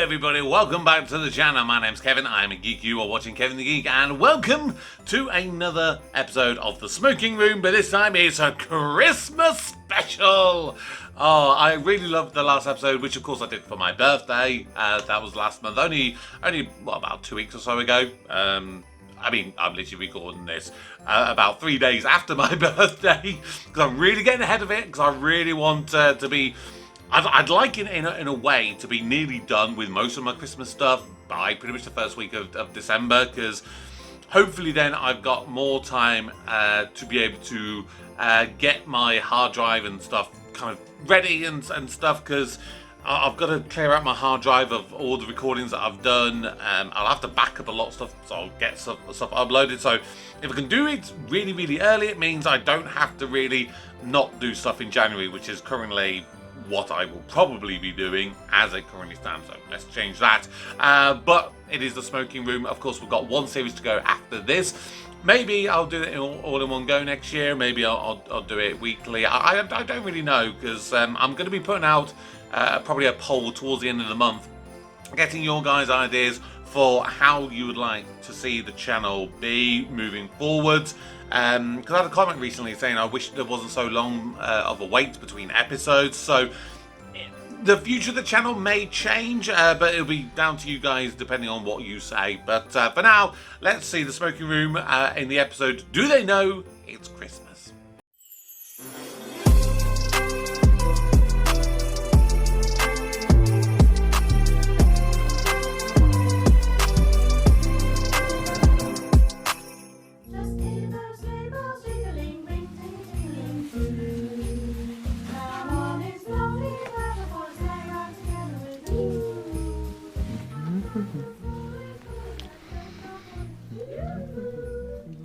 everybody, welcome back to the channel. My name's Kevin, I'm a geek, you are watching Kevin the Geek, and welcome to another episode of The Smoking Room, but this time it's a Christmas special. Oh, I really loved the last episode, which of course I did for my birthday. That was last month, only about 2 weeks or so ago. I'm literally recording this about 3 days after my birthday, because I'm really getting ahead of it, because I really want to be... I'd like it in a way to be nearly done with most of my Christmas stuff by pretty much the first week of December, because hopefully then I've got more time to be able to get my hard drive and stuff kind of ready and stuff, because I've got to clear out my hard drive of all the recordings that I've done. I'll have to back up a lot of stuff, so I'll get stuff uploaded. So if I can do it really, really early, it means I don't have to really not do stuff in January, which is currently what I will probably be doing as it currently stands. So let's change that. But it is the Smoking Room. Of course, we've got one series to go after this. Maybe I'll do it all in one go next year. Maybe I'll do it weekly. I don't really know, because I'm going to be putting out probably a poll towards the end of the month, getting your guys' ideas for how you would like to see the channel be moving forwards. Because I had a comment recently saying I wish there wasn't so long of a wait between episodes. So the future of the channel may change, but it'll be down to you guys depending on what you say. But for now, let's see the Smoking Room in the episode Do They Know It's Christmas?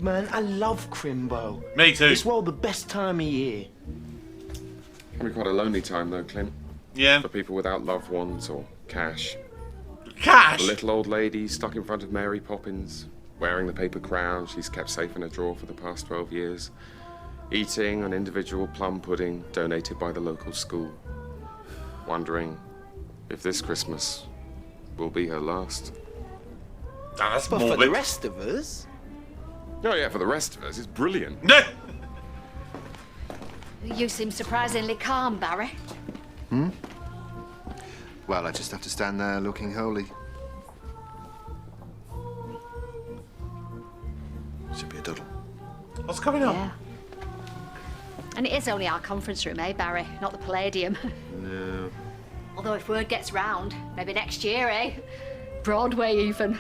Man, I love Crimbo. Me too. It's well the best time of year. Can be quite a lonely time though, Clint. Yeah. For people without loved ones or cash. Cash? The little old lady stuck in front of Mary Poppins, wearing the paper crown she's kept safe in a drawer for the past 12 years, eating an individual plum pudding donated by the local school, wondering if this Christmas will be her last. Oh, that's But morbid. for the rest of us... Oh yeah, for the rest of us, it's brilliant. You seem surprisingly calm, Barry. Well, I just have to stand there looking holy. Should be a doodle. What's going on? Yeah. And it is only our conference room, eh, Barry? Not the Palladium. No. Although if word gets round, maybe next year, eh? Broadway, even.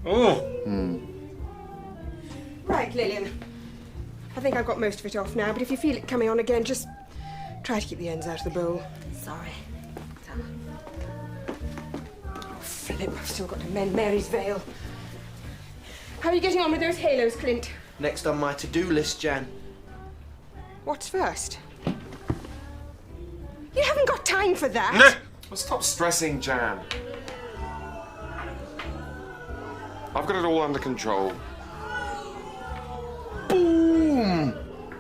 Oh. Right, Lillian. I think I've got most of it off now, but if you feel it coming on again, just try to keep the ends out of the bowl. Sorry. Oh, flip, I've still got to mend Mary's veil. How are you getting on with those halos, Clint? Next on my to-do list, Jan. What's first? You haven't got time for that. Well, stop stressing, Jan. I've got it all under control. Boom!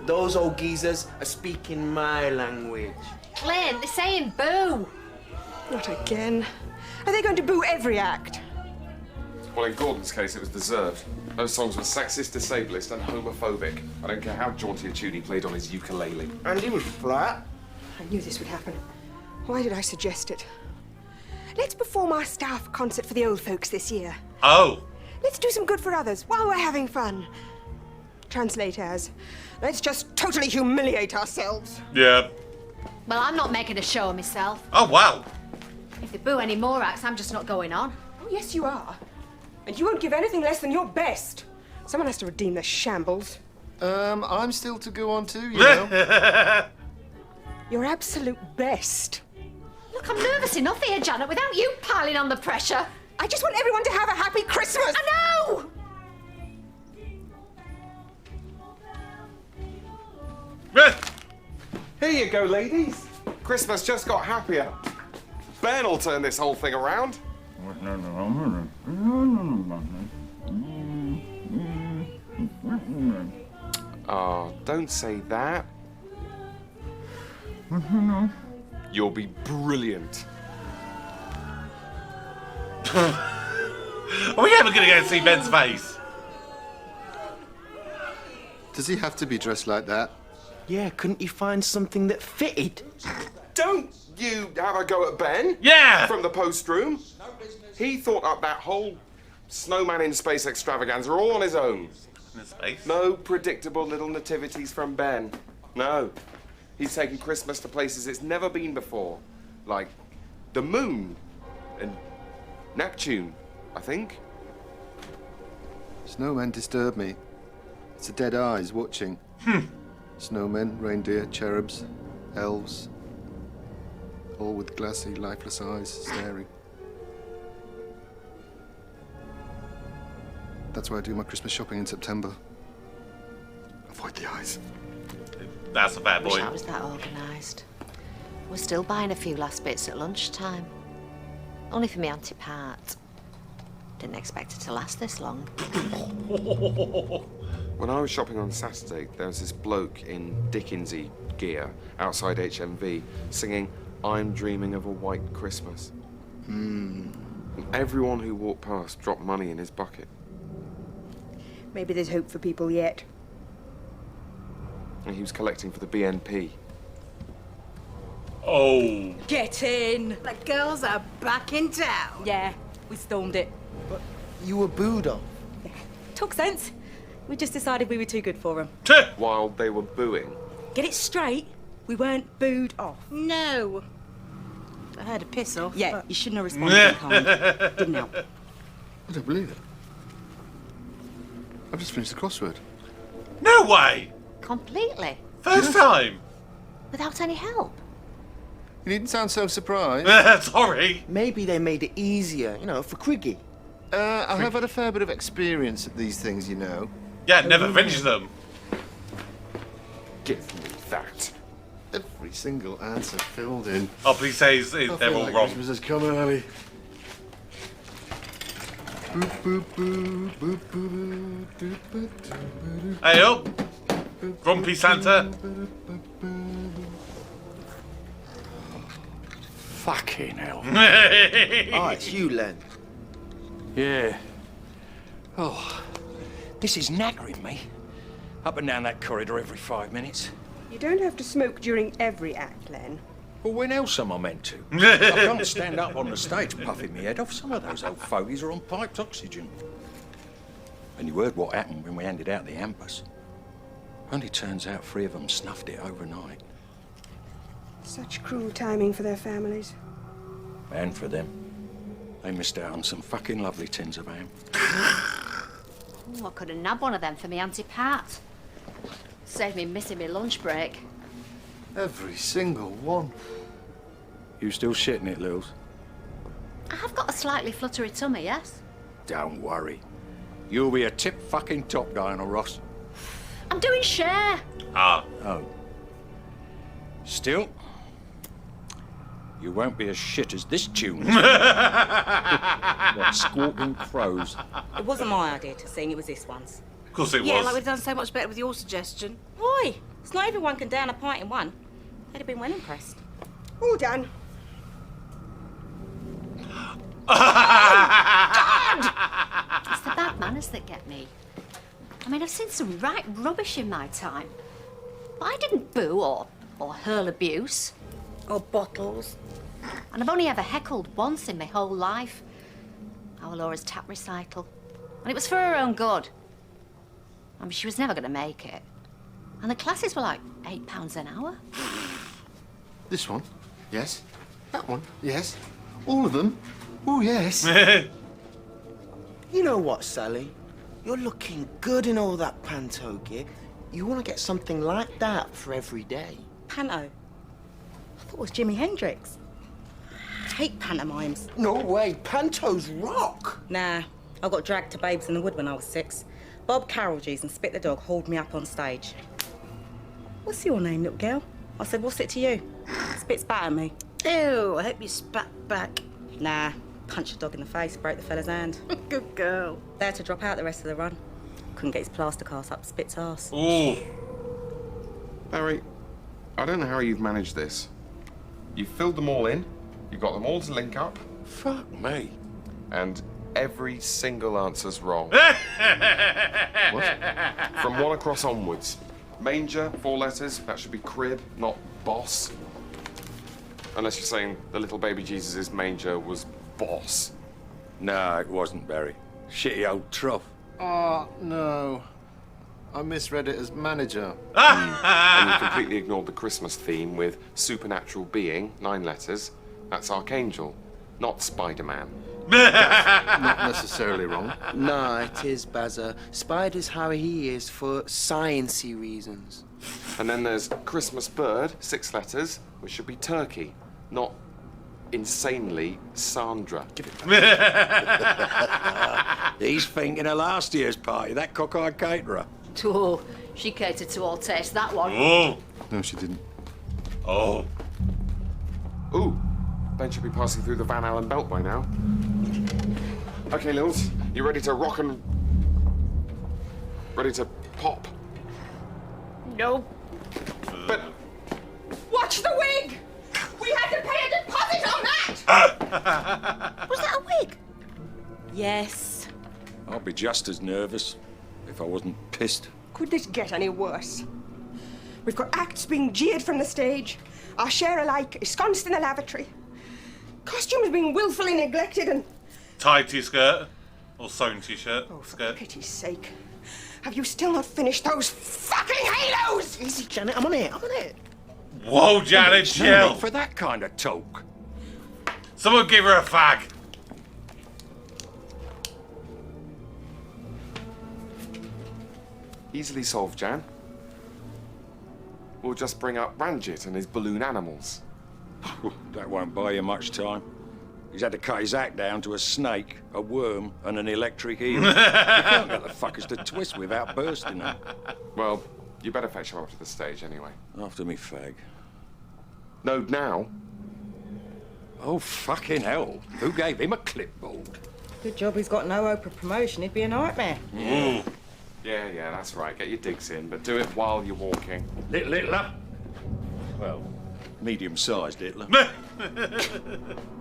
Those old geezers are speaking my language. Clint, they're saying boo. Not again. Are they going to boo every act? Well, in Gordon's case, it was deserved. Those songs were sexist, disablest, and homophobic. I don't care how jaunty a tune he played on his ukulele. And he was flat. I knew this would happen. Why did I suggest it? Let's perform our staff concert for the old folks this year. Oh. Let's do some good for others while we're having fun. Translate as, let's just totally humiliate ourselves. Yeah. Well, I'm not making a show of myself. Oh, wow. If they boo any more acts, I'm just not going on. Oh, yes, you are. And you won't give anything less than your best. Someone has to redeem the shambles. I'm still to go on too, you know. Your absolute best. Look, I'm nervous enough here, Janet, without you piling on the pressure. I just want everyone to have a happy Christmas. I know! Here you go, ladies. Christmas just got happier. Ben will turn this whole thing around. Oh, don't say that. You'll be brilliant. Are we ever going to go see Ben's face? Does he have to be dressed like that? Yeah, couldn't you find something that fitted? Don't you have a go at Ben? Yeah! From the post room. He thought up that whole snowman in space extravaganza all on his own. In space? No predictable little nativities from Ben. No. He's taken Christmas to places it's never been before. Like the moon and Neptune, I think. Snowmen disturb me. It's the dead eyes watching. Snowmen, reindeer, cherubs, elves. All with glassy, lifeless eyes staring. That's why I do my Christmas shopping in September. Avoid the eyes. That's a bad Wish boy. I was that organised. We're still buying a few last bits at lunchtime. Only for me Auntie Pat. Didn't expect it to last this long. When I was shopping on Saturday, there was this bloke in Dickensy gear outside HMV singing "I'm Dreaming of a White Christmas." And everyone who walked past dropped money in his bucket. Maybe there's hope for people yet. And he was collecting for the BNP. Oh. Get in! The girls are back in town. Yeah, we stormed it. You were booed off. Took sense. We just decided we were too good for them. While they were booing. Get it straight, we weren't booed off. No. I heard a piss off. Yeah, but- you shouldn't have responded in kind. Didn't help. I don't believe it. I've just finished the crossword. No way! Completely. First time? Without any help. You needn't sound so surprised. Sorry. Maybe they made it easier, for Criggy. I have had a fair bit of experience at these things, you know. Yeah, never finish them. Give me that. Every single answer filled in. Oh, please say they're I feel all like wrong. Christmas has come early. Boop, boop, boop, boop, boop, doop, boop, doop, boop, Hey up. Grumpy Santa. Fucking hell. Ah, it's you, Len. Yeah. Oh, this is knackering me. Up and down that corridor every 5 minutes. You don't have to smoke during every act, Len. Well, when else am I meant to? I can't stand up on the stage puffing my head off. Some of those old fogies are on piped oxygen. And you heard what happened when we handed out the ampers. Only turns out 3 of them snuffed it overnight. Such cruel timing for their families. And for them. They missed out on some fucking lovely tins of ham. Ooh, I could have nabbed one of them for me Auntie Pat. Saved me missing my lunch break. Every single one. You still shitting it, Lils? I have got a slightly fluttery tummy, yes? Don't worry. You'll be a tip fucking top guy on a Ross. I'm doing share. Ah. Oh. Still, you won't be as shit as this tune. What, squawking crows? It wasn't my idea to sing, it was this one's. Of course it Yeah, was. like we've done so much better with your suggestion. Why? It's not everyone can down a pint in one. They'd have been well impressed. All done. It's the bad manners that get me. I mean, I've seen some right rubbish in my time. But I didn't boo or hurl abuse. Or bottles. And I've only ever heckled once in my whole life. Our Laura's tap recital. And it was for her own good. I mean, she was never going to make it. And the classes were like £8 an hour. This one? Yes. That one? Yes. All of them? Oh, yes. You know what, Sally? You're looking good in all that panto gear. You want to get something like that for every day. Panto? I thought it was Jimi Hendrix. I hate pantomimes. No way, pantos rock. Nah, I got dragged to Babes in the Wood when I was 6. Bob Carolgees and Spit the Dog hauled me up on stage. What's your name, little girl? I said, what's it to you? Spit spat at me. Ew, I hope you spat back. Nah, punched the dog in the face, broke the fella's hand. Good girl. They had to drop out the rest of the run. Couldn't get his plaster cast up Spit's arse. Ooh. Barry, I don't know how you've managed this, You've filled them all in, you've got them all to link up, Fuck me. and every single answer's wrong. What? From 1 across onwards. Manger, 4 letters, that should be crib, not boss. Unless you're saying the little baby Jesus' manger was boss. No, it wasn't, Barry. Shitty old trough. Oh, no. I misread it as manager. And you completely ignored the Christmas theme with supernatural being, 9 letters. That's Archangel, not Spider-Man. Not necessarily wrong. Nah, it is, Bazza. Spider's how he is for sciencey reasons. And then there's Christmas bird, 6 letters, which should be turkey, not insanely Sandra. Give it back. He's thinking of last year's party, that cockeyed caterer. Oh, she catered to all tastes, that one. Oh. No, she didn't. Oh. Ooh, Ben should be passing through the Van Allen belt by now. Okay, Lils, you ready to rock and... ready to pop? No. But... Watch the wig! We had to pay a deposit on that! Was that a wig? Yes. I'd be just as nervous if I wasn't pissed. Could this get any worse? We've got acts being jeered from the stage, our share alike ensconced in the lavatory, costumes being willfully neglected, and... Tied to your skirt. Or sewn to your shirt. Oh, for Skirt. pity's sake. Have you still not finished those fucking halos? Easy, Janet. I'm on it. I'm on it. Whoa, Janet, No chill. need for that kind of talk. Someone give her a fag. Easily solved, Jan. We'll just bring up Ranjit and his balloon animals. That won't buy you much time. He's had to cut his act down to a snake, a worm, and an electric eel. You can't get the fuckers to twist without bursting them. Well, you better fetch him up to the stage anyway. After me, fag. No, now. Oh, fucking hell. Who gave him a clipboard? Good job he's got no hope of promotion. He'd be a nightmare. Ooh. Yeah, that's right. Get your digs in, but do it while you're walking. Little Hitler? Well, medium-sized Hitler.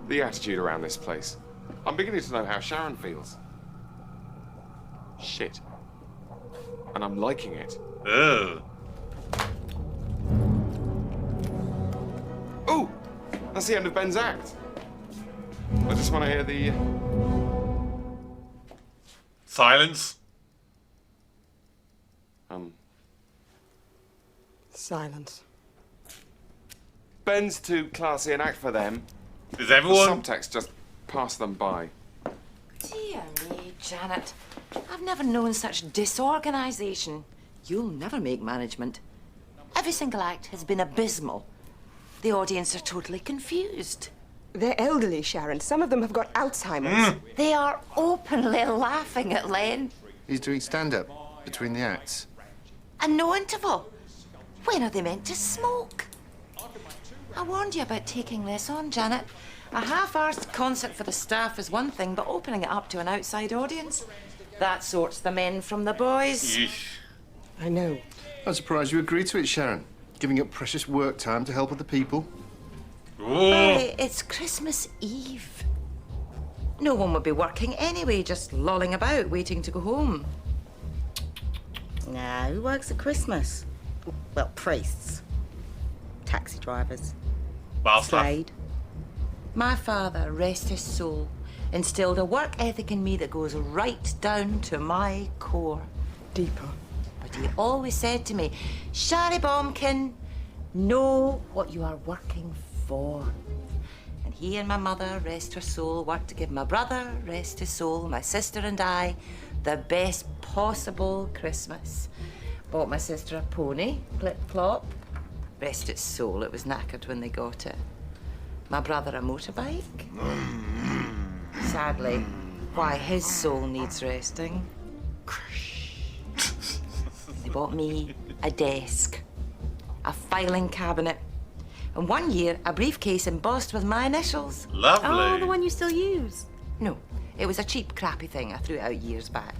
The attitude around this place. I'm beginning to know how Sharon feels. Shit. And I'm liking it. Ugh. Ooh! That's the end of Ben's act. I just want to hear the... Silence. Silence. Ben's too classy an act for them. Is The everyone? subtext just pass them by. Dear me, Janet. I've never known such disorganisation. You'll never make management. Every single act has been abysmal. The audience are totally confused. They're elderly, Sharon. Some of them have got Alzheimer's. They are openly laughing at Len. He's doing stand-up between the acts. And no interval. When are they meant to smoke? I warned you about taking this on, Janet. A half-arsed concert for the staff is one thing, but opening it up to an outside audience, that sorts the men from the boys. Yeesh. I know. I'm surprised you agreed to it, Sharon. Giving up precious work time to help other people. Ooh. Barry, it's Christmas Eve. No one would be working anyway, just lolling about, waiting to go home. Nah, who works at Christmas? Well, priests. Taxi drivers. Well, stuff. Slade. My father, rest his soul, instilled a work ethic in me that goes right down to my core. Deeper. But he always said to me, Shari Bombkin, know what you are working for. And he and my mother, rest her soul, worked to give my brother, rest his soul, my sister and I, the best possible Christmas. Bought my sister a pony, Clip-Clop. Rest its soul, it was knackered when they got it. My brother a motorbike. Sadly, why his soul needs resting. They bought me a desk, a filing cabinet, and one year a briefcase embossed with my initials. Lovely. Oh, the one you still use. No, it was a cheap, crappy thing I threw out years back.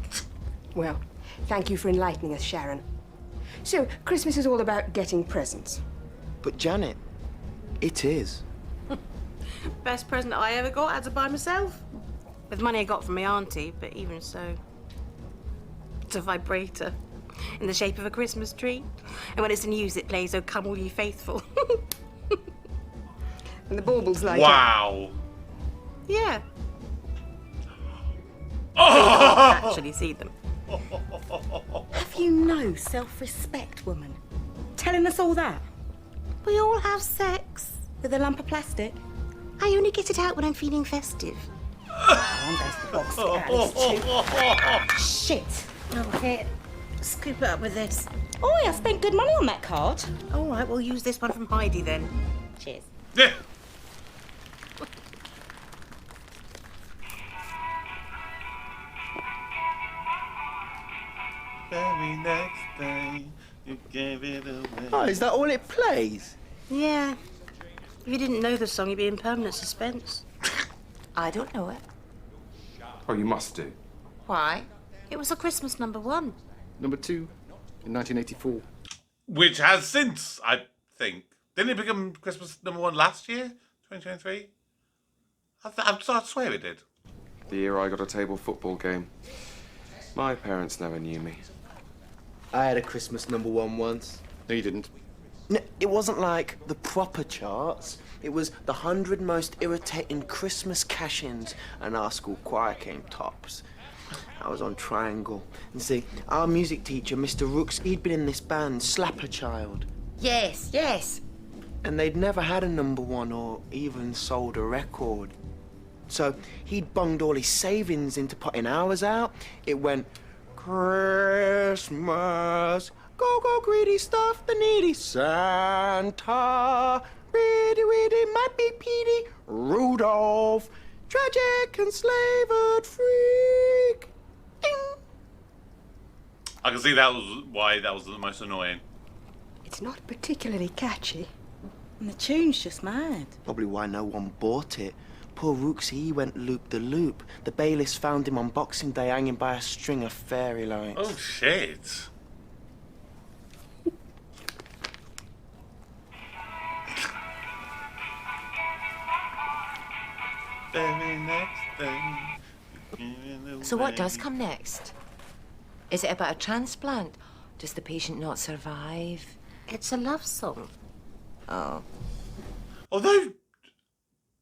Well, thank you for enlightening us, Sharon. So, Christmas is all about getting presents. But Janet, it is. Best present I ever got, had to buy myself. With money I got from my auntie, but even so. It's a vibrator in the shape of a Christmas tree. And when it's in use, it plays "O Come All Ye Faithful." And the baubles like Wow. Yeah. Actually see them. Have you no self-respect, woman? Telling us all that? We all have sex. With a lump of plastic? I only get it out when I'm feeling festive. Shit. Oh, here. Scoop it up with this. Oh, I spent good money on that card. All right, we'll use this one from Heidi then. Cheers. Yeah. Very next day, you gave it away. Oh, is that all it plays? Yeah. If you didn't know the song, you'd be in permanent suspense. I don't know it. Oh, you must do. Why? It was a Christmas #1. Number 2 in 1984. Which has since, I think. Didn't it become Christmas #1 last year? 2023? I swear it did. The year I got a table football game. My parents never knew me. I had a Christmas #1 once. No, you didn't. No, it wasn't like the proper charts. It was the 100 most irritating Christmas cash-ins, and our school choir came tops. I was on Triangle. And see, our music teacher, Mr. Rooks, he'd been in this band, Slapper Child. Yes, yes. And they'd never had a #1 or even sold a record. So he'd bunged all his savings into putting ours out. It went, Christmas, go, go, greedy stuff, the needy Santa, reedy, weedy, might be Petey, Rudolph, tragic enslaved freak. Ding. I can see that was why that was the most annoying. It's not particularly catchy. And the tune's just mad. Probably why no one bought it. Poor Rooks, he went loop-de-loop. The bailiffs found him on Boxing Day hanging by a string of fairy lights. Oh, shit. Very next day. So what does come next? Is it about a transplant? Does the patient not survive? It's a love song. Oh. Although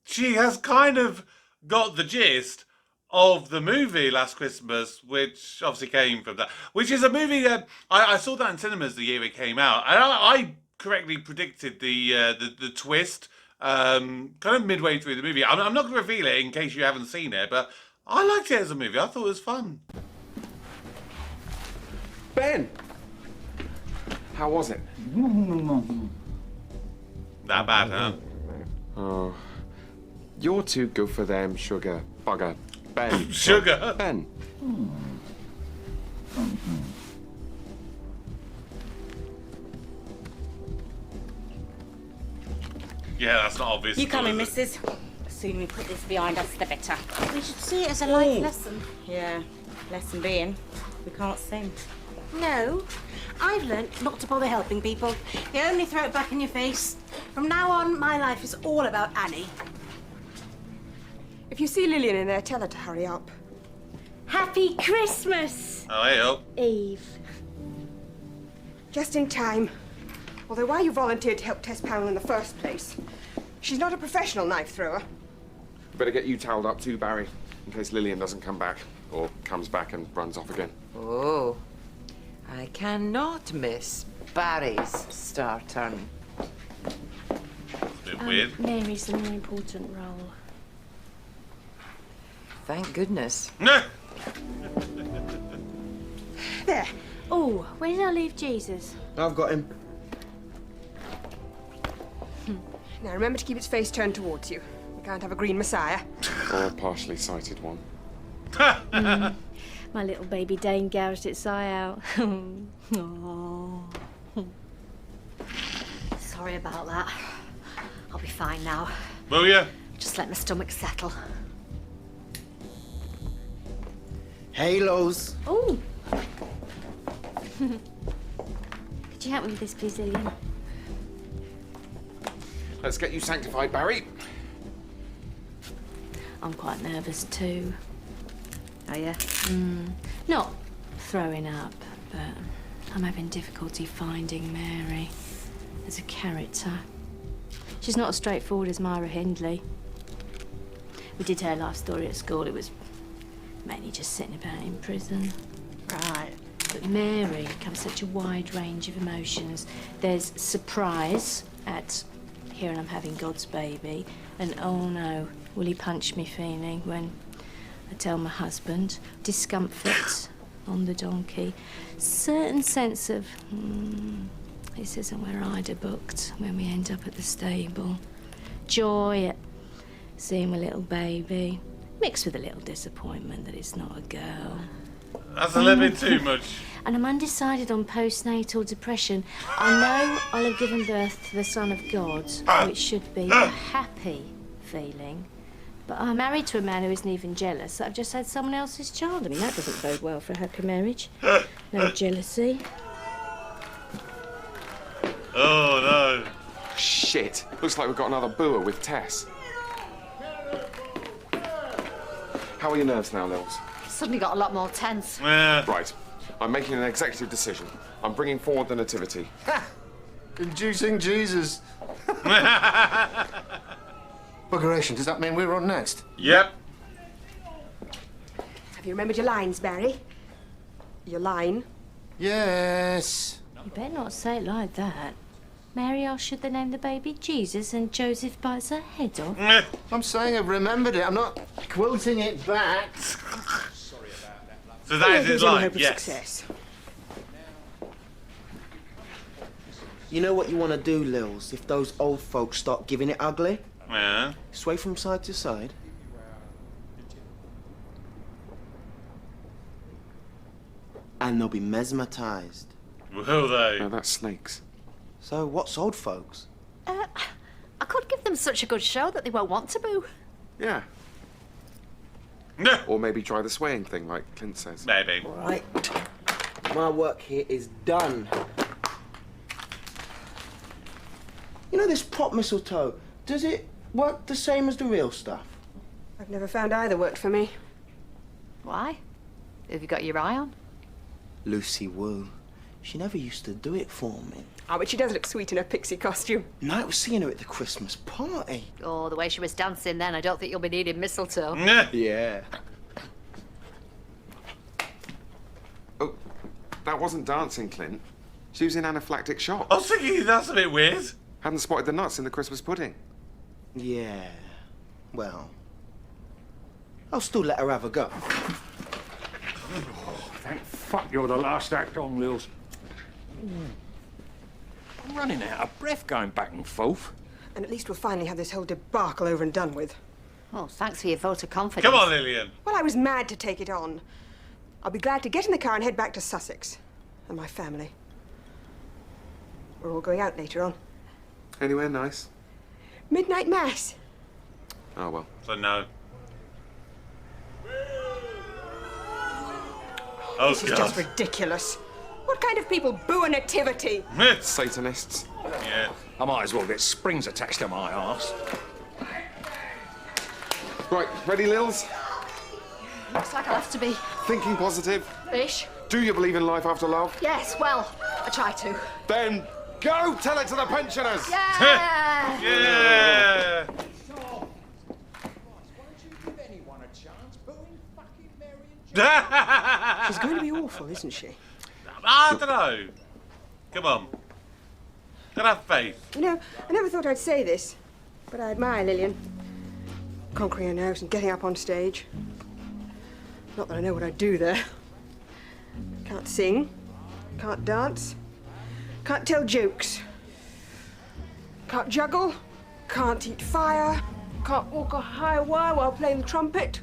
she has kind of got the gist of the movie Last Christmas, which obviously came from that, which is a movie that I saw that in cinemas the year it came out, and I correctly predicted the twist kind of midway through the movie. I'm not going to reveal it in case you haven't seen it, but I liked it as a movie. I thought it was fun. Ben! How was it? That bad, huh? Oh. You're too good for them, sugar. Bugger. Ben. Sugar? Ben. Yeah, that's not obvious. You come in, is it? missus. The sooner we put this behind us, the better. We should see it as a life lesson. Yeah, lesson being, we can't sing. No, I've learnt not to bother helping people. You only throw it back in your face. From now on, my life is all about Annie. If you see Lillian in there, tell her to hurry up. Happy Christmas, Oh, hey, oh. Eve. Just in time. Although why you volunteered to help Tess Powell in the first place? She's not a professional knife thrower. Better get you toweled up too, Barry, in case Lillian doesn't come back. Or comes back and runs off again. Oh. I cannot miss Barry's star turn. It's a bit weird. Mary's the more important role. Thank goodness. There. Oh, where did I leave Jesus? I've got him. Now remember to keep its face turned towards you. You can't have a green messiah. Or a partially sighted one. My little baby Dane gouged its eye out. Oh. Sorry about that. I'll be fine now. Will ya? Just let my stomach settle. Halos. Oh. Could you help me with this, please, Lillian? Let's get you sanctified, Barry. I'm quite nervous too. Are you? Not throwing up, but I'm having difficulty finding Mary as a character. She's not as straightforward as Myra Hindley. We did her life story at school. It was mainly just sitting about in prison. Right. But Mary covers such a wide range of emotions. There's surprise at hearing I'm having God's baby, and oh no, will he punch me feeling when I tell my husband, discomfort on the donkey, certain sense of, this isn't where I'd have booked when we end up at the stable, joy at seeing my little baby, mixed with a little disappointment that it's not a girl. That's a little bit too much. And I'm undecided on postnatal depression. I know I'll have given birth to the Son of God, which should be a happy feeling. But I'm married to a man who isn't even jealous that I've just had someone else's child. I mean, that doesn't bode well for a happy marriage. No jealousy. Oh, no. Shit. Looks like we've got another booer with Tess. How are your nerves now, Lils? Suddenly got a lot more tense. Right. I'm making an executive decision. I'm bringing forward the nativity. Inducing Jesus. Buggeration, does that mean we're on next? Yep. Have you remembered your lines, Barry? Your line? Yes. You better not say it like that. Mary asked should they name the baby Jesus and Joseph bites her head off. I'm saying I've remembered it. I'm not quoting it back. So that is his There's any line, hope of yes. success. You know what you want to do, Lils, if those old folks start giving it ugly? Yeah. Sway from side to side. And they'll be mesmerised. Will they? No, that's snakes. So what's old folks? I could give them such a good show that they won't want to boo. Yeah. Or maybe try the swaying thing, like Clint says. Maybe. All right. My work here is done. You know this prop mistletoe? Does it work the same as the real stuff? I've never found either worked for me. Why? Have you got your eye on? Lucy Wu. She never used to do it for me. Oh, but she does look sweet in her pixie costume. No, I was seeing her at the Christmas party. Oh, the way she was dancing then, I don't think you'll be needing mistletoe. Yeah. Oh, that wasn't dancing, Clint. She was in anaphylactic shock. I was thinking that's a bit weird. Hadn't spotted the nuts in the Christmas pudding. Yeah. Well, I'll still let her have a go. Thank fuck you're the last act on, Lils. I'm running out of breath going back and forth. And at least we'll finally have this whole debacle over and done with. Oh, thanks for your vote of confidence. Come on, Lillian. Well, I was mad to take it on. I'll be glad to get in the car and head back to Sussex. And my family. We're all going out later on. Anywhere nice? Midnight Mass. Oh, well. So no. Oh, This is God. just ridiculous. What kind of people boo a nativity? Satanists. Yeah. I might as well get springs attached to my arse. Right, ready, Lils? Looks like I'll have to be. Thinking positive. Ish. Do you believe in life after love? Yes, well, I try to. Then go tell it to the pensioners! Yeah! Yeah. She's going to be awful, isn't she? I don't know. Come on. Gotta have faith. You know, I never thought I'd say this, but I admire Lillian. Conquering her nerves and getting up on stage. Not that I know what I'd do there. Can't sing, can't dance, can't tell jokes, can't juggle, can't eat fire, can't walk a high wire while playing the trumpet,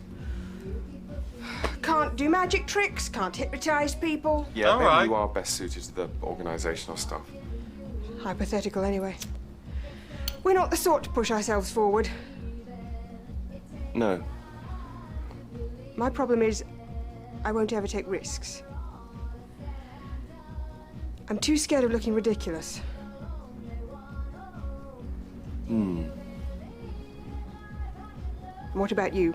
can't do magic tricks, can't hypnotise people. Yeah, All maybe right. you are best suited to the organisational stuff. Hypothetical, anyway. We're not the sort to push ourselves forward. No. My problem is, I won't ever take risks. I'm too scared of looking ridiculous. And what about you?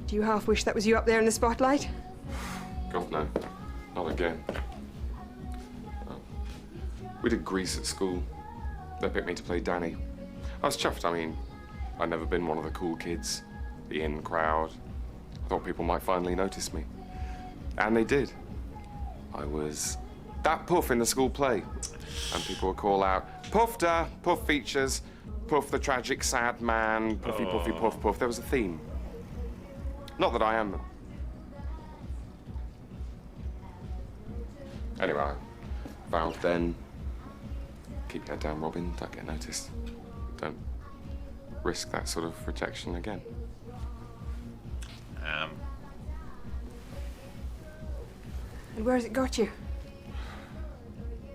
Do you half wish that was you up there in the spotlight? God, no. Not again. We did Grease at school. They picked me to play Danny. I was chuffed. I mean, I'd never been one of the cool kids, the in crowd. I thought people might finally notice me. And they did. I was that Puff in the school play. And people would call out, Puff da, Puff features, Puff the tragic sad man, Puffy, Puffy, Puff, Puff. There was a theme. Not that I am them. Anyway, I vowed then, keep your head down, Robin, don't get noticed. Don't risk that sort of rejection again. And where has it got you?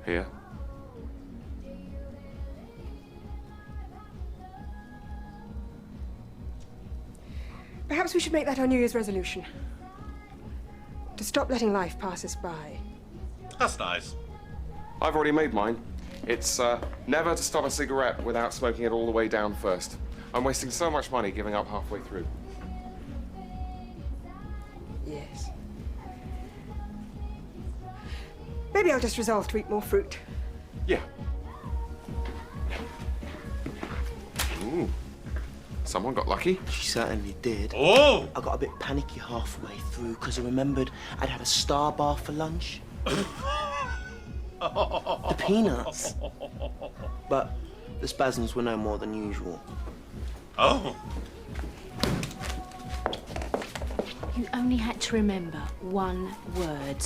Here. Perhaps we should make that our New Year's resolution. To stop letting life pass us by. That's nice. I've already made mine. It's never to stop a cigarette without smoking it all the way down first. I'm wasting so much money giving up halfway through. Yes. Maybe I'll just resolve to eat more fruit. Yeah. Ooh. Someone got lucky. She certainly did. Oh! I got a bit panicky halfway through because I remembered I'd had a Star bar for lunch. The peanuts. But the spasms were no more than usual. Oh. You only had to remember one word.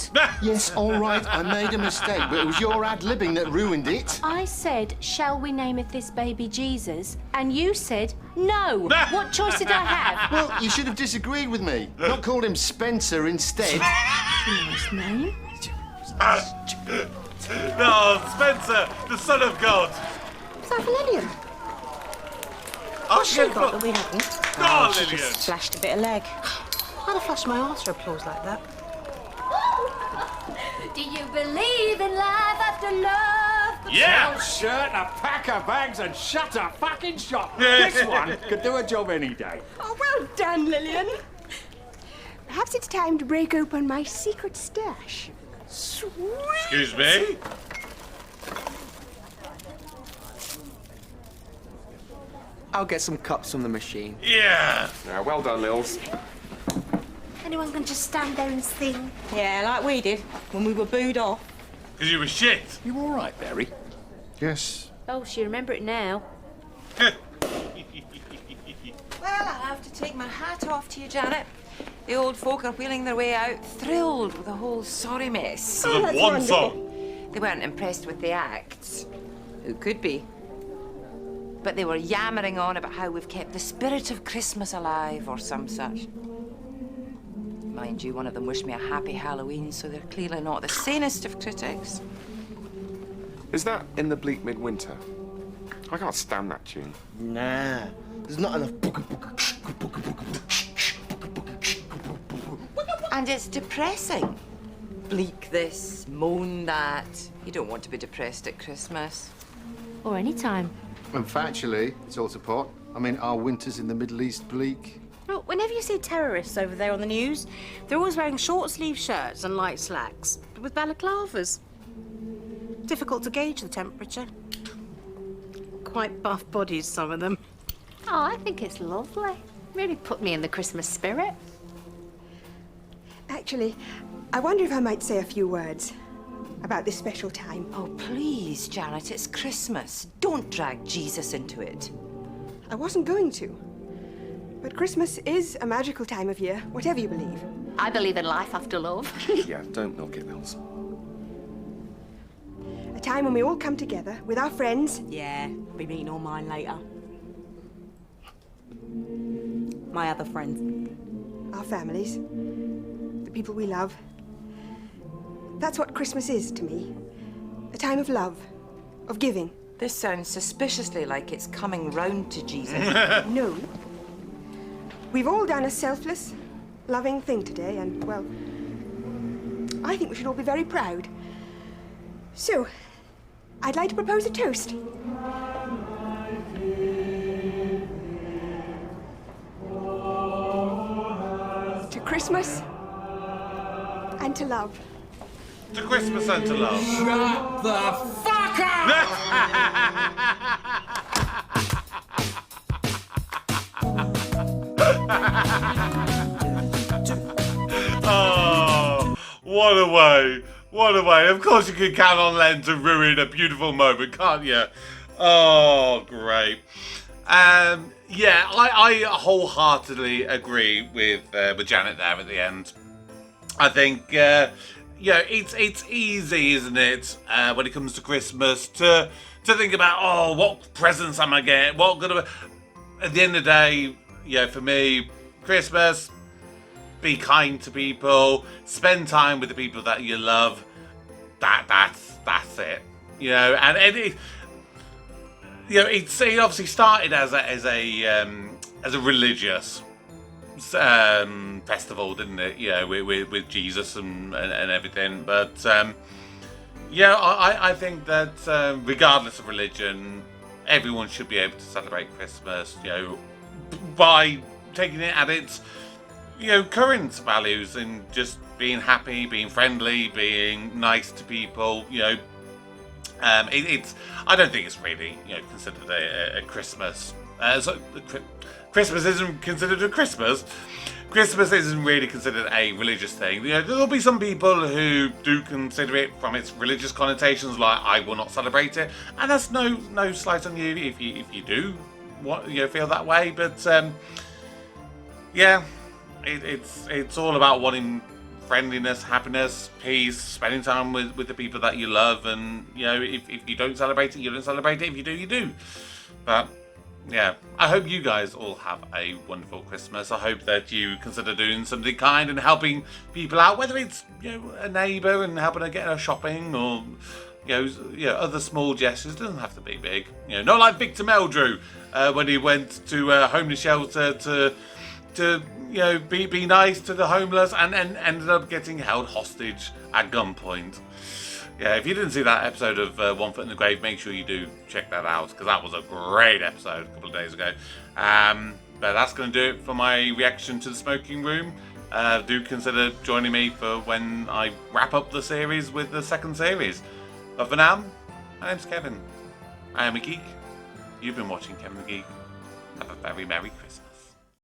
Yes, all right, I made a mistake, but it was your ad-libbing that ruined it. I said, shall we nameth this baby Jesus? And you said, no. What choice did I have? Well, you should have disagreed with me. Not called him Spencer instead. Nice name. No, Spencer, the son of God. Is that for Lillian? Oh, She got that we hadn't. Oh, She Lillian. just flashed a bit of leg. I'd have flashed my arse for applause like that. Do you believe in life after love? Yeah! Shirt, a pack of bags, and shut a fucking shop. This one could do a job any day. Oh, well done, Lillian. Perhaps it's time to break open my secret stash. Sweet. Excuse me? I'll get some cups from the machine. Yeah! Yeah, well done, Lils. Anyone can just stand there and sing. Yeah, like we did when we were booed off. Because you were shit. You all right, Barry? Yes. Oh, she remember it now. Well, I have to take my hat off to you, Janet. The old folk are wheeling their way out, thrilled with the whole sorry mess. To the one song. They weren't impressed with the acts. Who could be? But they were yammering on about how we've kept the spirit of Christmas alive or some such. Mind you, one of them wished me a happy Halloween, so they're clearly not the sanest of critics. Is that In the Bleak Midwinter? I can't stand that tune. Nah, there's not enough. And it's depressing. Bleak this, moan that. You don't want to be depressed at Christmas. Or any time. And factually, it's all to pot. I mean, our winters in the Middle East bleak? Well, whenever you see terrorists over there on the news, they're always wearing short-sleeve shirts and light slacks with balaclavas. Difficult to gauge the temperature. Quite buff bodies, some of them. Oh, I think it's lovely. Really put me in the Christmas spirit. Actually, I wonder if I might say a few words about this special time. Oh, please, Janet, it's Christmas. Don't drag Jesus into it. I wasn't going to. But Christmas is a magical time of year, whatever you believe. I believe in life after love. Yeah, don't milk it, Lils. A time when we all come together with our friends. Yeah, be meeting all mine later. My other friends. Our families. The people we love. That's what Christmas is to me. A time of love. Of giving. This sounds suspiciously like it's coming round to Jesus. No. We've all done a selfless, loving thing today, and, well, I think we should all be very proud. So, I'd like to propose a toast. Christmas and to love. To Christmas and to love. Shut the fuck Oh, what a way. What a way. Of course you can count on Len to ruin a beautiful moment, can't you? Oh, great. Yeah, I wholeheartedly agree with Janet there at the end. I think, it's easy, isn't it, when it comes to Christmas, to think about, oh, what presents am I getting? What gonna? At the end of the day, for me, Christmas, be kind to people, spend time with the people that you love. That's it. And it obviously started as a religious festival, didn't it? With Jesus and everything. But I think that regardless of religion, everyone should be able to celebrate Christmas. By taking it at its current values and just being happy, being friendly, being nice to people. It's I don't think it's really considered a Christmas. Christmas isn't considered a Christmas. Christmas isn't really considered a religious thing. There'll be some people who do consider it from its religious connotations, like I will not celebrate it, and that's no slight on you if you do feel that way. But it's all about wanting friendliness, happiness, peace, spending time with the people that you love, and if you don't celebrate it, you don't celebrate it. If you do, you do. But yeah, I hope you guys all have a wonderful Christmas. I hope that you consider doing something kind and helping people out, whether it's a neighbour and helping her get her shopping, or other small gestures. It doesn't have to be big. Not like Victor Meldrew when he went to a homeless shelter to be nice to the homeless and ended up getting held hostage at gunpoint. Yeah, if you didn't see that episode of One Foot in the Grave, make sure you do check that out, because that was a great episode a couple of days ago. But that's going to do it for my reaction to The Smoking Room. Do consider joining me for when I wrap up the series with the second series. But for now, my name's Kevin. I am a geek. You've been watching Kevin the Geek. Have a very Merry Christmas.